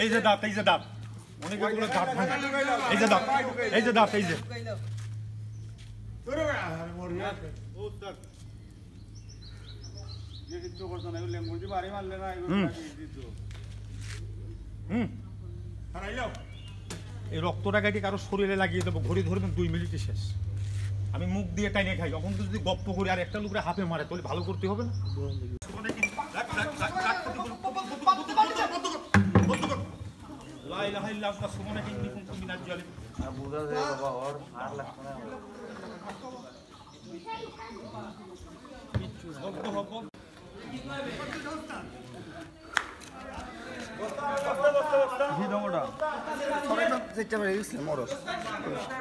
এই যে দাঁত, এই যে দাঁত, অনেকগুলো দাঁত ভাঙা, এই যে দাঁত, এই যে দাঁত, এই যে এই রক্তটা কাটি কারো শরীরে লাগিয়ে দেবো, ঘড়ি ধরবেন 2 মিনিটে শেষ। আমি মুখ দিয়ে টাইনে খাই, যখন যদি গপ্প করি আর একটা লোকরে হাফে মারে তাহলে ভালো করতে হবে না।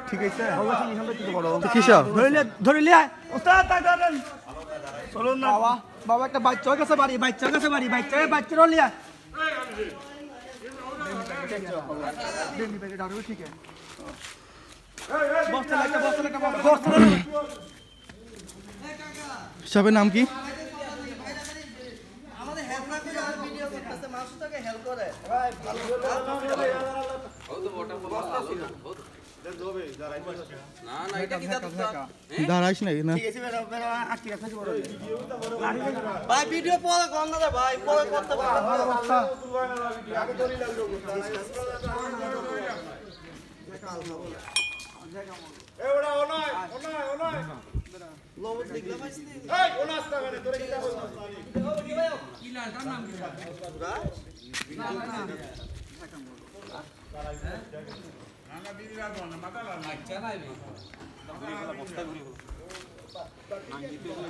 ঠিক আছে বাবা একটা বাচ্চা কাছে বাড়ি বাচ্চা কাছে বাড়ি বাচ্চার লিয়া ঠিক আছে সাহেবের নাম কি? দাঁড়াইস না ভাই ভিডিও পরে কর না ভাই, পরে করতে পারো।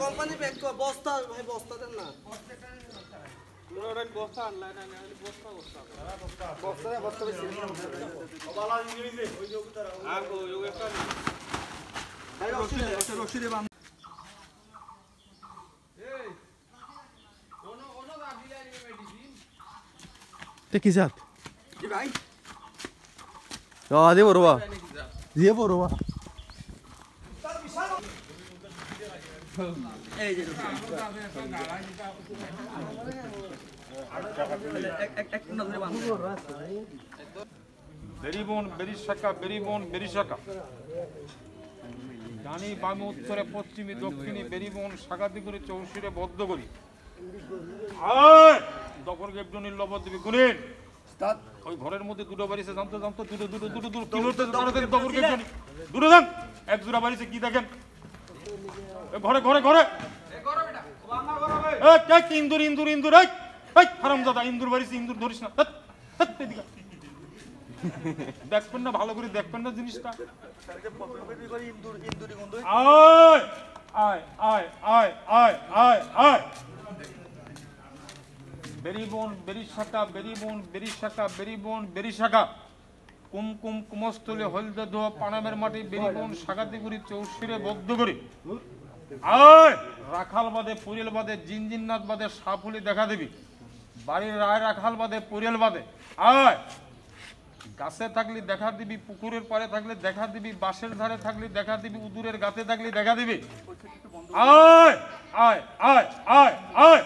কোম্পানি ব্যাগ বস্তা ভাই, বস্তা দেন না বস্তা অনলাইন বস্তা বস্তা বস্তা বস্তা বেশি বালা ইংরেজি ওই যে উত্তর আর ওই একটা ভাই রশিদে বাম এই ওনো গাড়ি লাইনে মেডিসিন তে কি জাত কি ভাই দে বড়বা দিয়ে বড়বা এই যে বেরিবন বেরিশাখা, বেরিবন বেরিশাখা, ডানি বামে উত্তরে পশ্চিমে দক্ষিণে বেরিবন শাখাতি করে চৌশিরে বদ্ধ করি। দখল গেবজনির লবদ দিবি গুনেন ওই ঘরের মধ্যে দুটো বাড়িছে, জানতো জানতো দুটো দুটো দুটো দুটো কি করতে তাড়াতাড়ি দখল গেবজনি দুটো যান। এক জোড়া বাড়িছে কি দেখেন ঘরে ঘরে ঘরে ইন্দুর ইন্দুর ইন্দুর হারামজাদা ইন্দুর বাড়িছে, ইন্দুর ধরিস না, দেখবেন না ভালো করে দেখবেন না জিনিসটা। বেরিবন বেরিশাখা, বেরিবন বেরিশাখা, বেরিবন বেরিশাখা, কুমকুম কুমস্থলে হলদে ধোয়া পানামের মাটি বেরিবন শাখাতি করি চৌশিরে বদ্ধ করি। রাখাল বাদে পুরিয়াল বাদে জিনজিন্নাথ বাদে সাফুলি দেখা দিবি, বাড়ির রায় রাখাল বাদে পুরিয়াল বাদে গাছে থাকলে দেখা দিবি, পুকুরের পাড়ে থাকলে দেখা দিবি, বাঁশের ধারে থাকলে দেখা দিবি, উদুরের গাতে থাকলে দেখা দিবি। আয় আয় আয় আয় আয়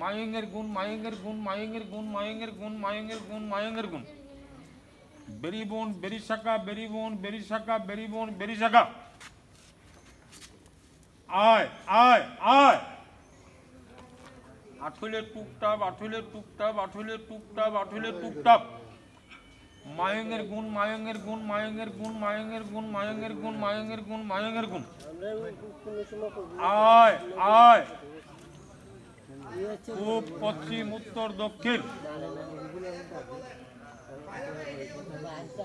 মায়ঙ্গের গুণ, মায়ঙ্গের গুণ, মায়ঙ্গের গুণ, মায়ঙ্গের গুণ, মায়ঙ্গের গুণ, মায়ঙ্গের গুণ। বেরিবন বেরিশাখা, বেরিবন বেরিশাখা, বেরিবন বেরিশাখা, আয় আয় আয় আঠুলে টুকটাপ, আঠুলে টুকটাপ, আঠুলে টুকটাপ, আঠুলে টুকটাপ। মায়ঙ্গের গুণ, মায়ঙ্গের গুণ, মায়ঙ্গের গুণ, মায়ঙ্গের গুণ, মায়ঙ্গের গুণ, মায়ঙ্গের গুণ, মায়ঙ্গের গুণ। আয় আয় পূব পশ্চিম উত্তর দক্ষিণ,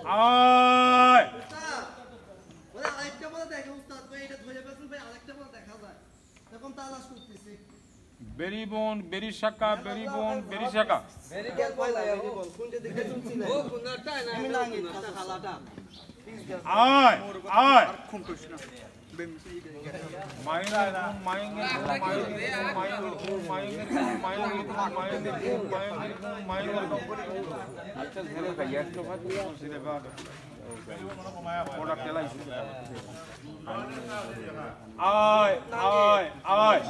আয় বেরিবন বেরিশাখা, বেরিবন বেরিশাখা, আয় আয় মায়ঙ্গের গুণ, মায়ঙ্গের গুণ, মায়ঙ্গের গুণ, মায়ঙ্গের গুণ, মায়ঙ্গের গুণ, মায়ঙ্গের গুণ, মায়ঙ্গের গুণ, মায়ঙ্গের গুণ, মায়ঙ্গের গুণ। ওটা টেলাইছে আয় আয় আয়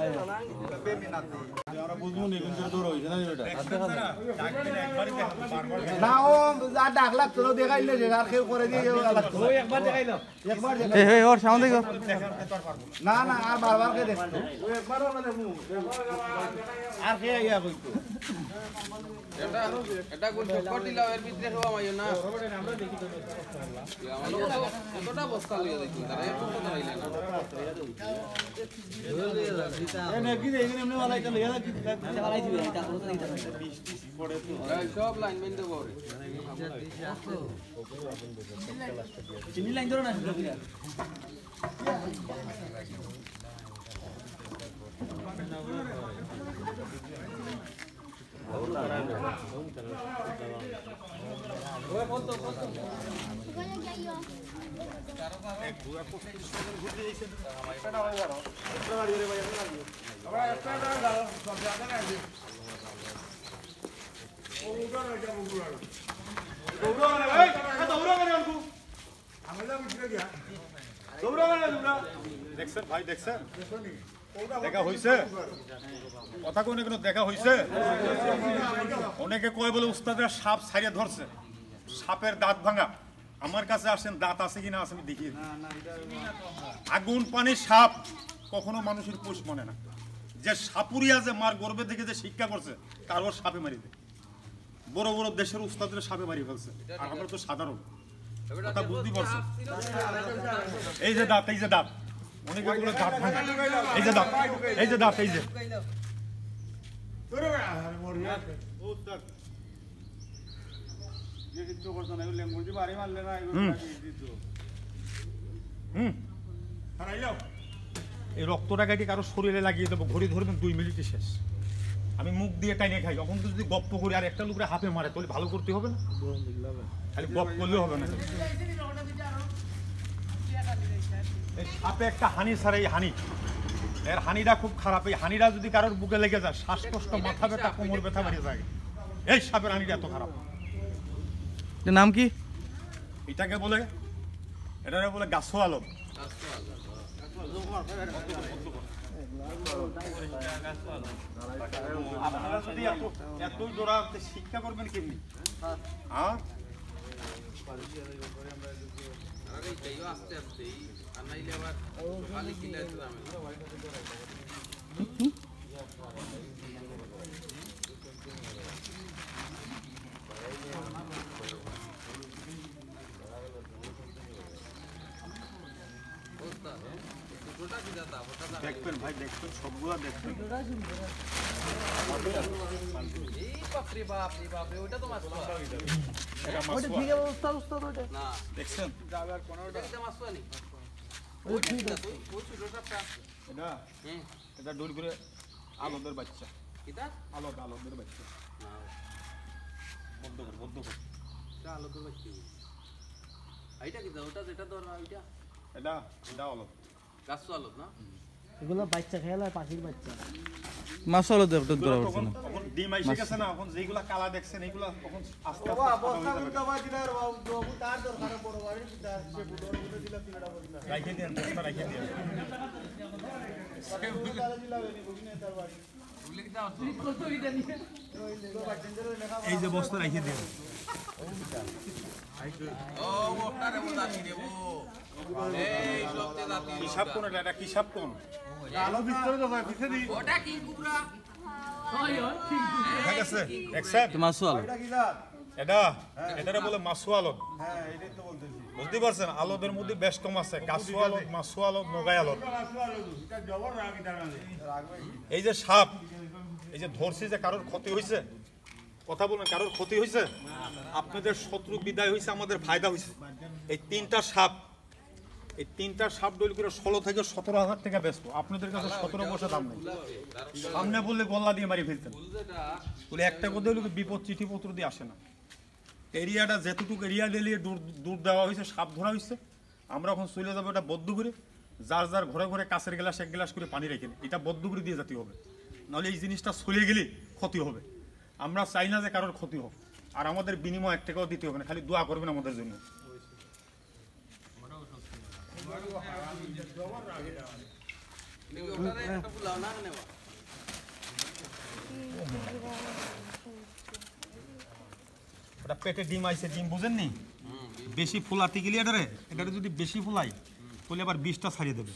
না ও যা ডাক লাগতো দেখাইলে যে আর কেউ করে দিয়ে লাগতো একবার দেখাইলো একবার এই এই ওর সামনে দেখো না না আর বারবার কে দেখতো ও একবারও মানে আর কে ইয়া কইতো এটা কোন চক্কর দিলা এর ভিতরে হওয়া মাইও না কতটা বস্তা লইয়া দেখি তারা এত কথা হইলা না এ নেকি দেই এমনি वाला এটা লইয়া কি চালাই দিবে এটা কথা দিতে পড়ে তো সব লাইন মেন দেব রে চিনি লাইন ধরো না দেখছেন ভাই দেখছেন দেখা হইছে কথা কোন কোনো দেখা হইছে অনেকে কয় বলে উস্তাদরা সাপ ছাড়িয়ে ধরছে সাপের দাঁত ভাঙা আমার কাছে আসেন দাঁত আছে কিনা আছে আমি দেখি আগুন পানি সাপ কখনো মানুষের পোষ মানে না যে সাপুরিয়া যে মার গর্বে থেকে যে শিক্ষা করছে তারও সাপে মারি দেয় বড় বড় দেশের উস্তাদরা সাপে মারি ফেলছে আর আমরা তো সাধারণ কথা বুঝতে পারছি এই যে দাঁত এই যে দাঁত অনেকে বলে দাঁত ভাঙা এই যে দাঁত এই যে দাঁত এই যে এই রক্তটা কাটি কারো শরীরে লাগিয়ে দেবো ঘড়ি ধরবেন 2 মিনিটে শেষ আমি মুখ দিয়ে টাইনে খাই তখন তো যদি গপ্প করি আর একটা লোকের হাতে মারে তাহলে ভালো করতে হবে না খালি গপ করলেও হবে না এই সাপে একটা হানি ছাড়া এই হানি এর হানিটা খুব খারাপ এই হানিটা যদি কারোর বুকে লেগে যায় শ্বাসকষ্ট মাথা ব্যথা কোমর ব্যথা বেরিয়ে যায় এই সাপের হানিটা এত খারাপ এর নাম কি এটাকে বলে এটাকে বলে গাছো আলম আপনারা যদি এতই জোড়া শিক্ষা করবেন কেমনি হ্যাঁ আরে এইও আস্তে আস্তে আর নাইলে আবার খালি কিলা যাবে দেখবেন ভাই দেখবেন সবগুলা দেখবেন এই বাপরে বাপ রে বাপ রে ওটা তো মাছ এটা ওটা ঠিক আছে উস্তাদ উস্তাদ ওটা না দেখছেন এটা মাছ পানি ওই ঠিক আছে ওই ছোটটা এটা এটা দৌড় করে আলোদের বাচ্চা কিটা আলোদের বাচ্চা না বদ্ধ কর এটা আলো তো বাচ্চা এইটা কি ওটা যেটা ধর ওইটা এটা আলো গাছ আলো না এগুলো বাচ্চা খেলা পাখির বাচ্চা মাছ হলো তো একটু দূরে উঠছে তখন না তখন ডিম আইসে গেছে না এখন যেগুলা কালা দেখছেন এইগুলা তখন আস্তে বাবা আস্তে বস্তা কিন্তু বাবা দিলার বাবু তার দরকার বড় গাড়ি তার সে বুড়ো বুড়ো দিলা তিনটা বলনা রাইখে দেন বস্তা রাইখে দেন তারা দিলা বেনি বগিনে তার বাড়ি উল্লেখ দাও এই যে বস্তা রাইখে দেন ও ওটারে মজা কি দেবো এই সবতে জাতি হিসাব কোন এটা কি হিসাব কোন আলো ভিতরে তো যায় পিছে দি ওটা কি কুকুরা দেখা গেছে দেখছেন মাছ হলো এটা কি জাত এটারে বলে মাছু আলদ হ্যাঁ এটাই তো বলতেছি বুঝতে পারছেন আলদের মধ্যে বেশ কম আছে কাছু আলদ মাছু আলদ নগাই আলদ এটা জবর রাগ এটা না রাগবে এই যে সাপ এই যে ধরছি যে কারোর ক্ষতি হয়েছে কথা বলেন কারোর ক্ষতি হয়েছে আপনাদের শত্রু বিদায় হয়েছে আমাদের ফায়দা হয়েছে এই তিনটা সাপ ডইল করে 16 থেকে 17,000 টাকা বেচবো আপনাদের কাছে 17 পয়সা দাম নেই সামনে বললে গল্লা দিয়ে মারি ফেলতেন বলে একটা কথা হলো বিপদ চিঠিপত্র দিয়ে আসে না এরিয়াটা যেতটুকু এরিয়া দিলে দূর দেওয়া হয়েছে সাপ ধরা হয়েছে আমরা এখন চলে যাবো এটা বদ্ধ করে যার যার ঘরে ঘরে কাছের গ্লাস এক গ্লাস করে পানি রেখে এটা বদ্ধ করে দিয়ে যেতে হবে নাহলে এই জিনিসটা চলে গেলে ক্ষতি হবে আমরা চাই না যে কারোর ক্ষতি হোক আর আমাদের বিনিময় 1 টাকাও দিতে হবে না খালি দোয়া করবেন আমাদের জন্য ওটারে একটা ফুলাও না নেওয়া ওটা পেটে ডিম আইছে, ডিম বুঝেননি? বেশি ফুলাতে গেলে এটারে যদি বেশি ফুলাই তাহলে আবার বিষটা ছাড়িয়ে দেবে।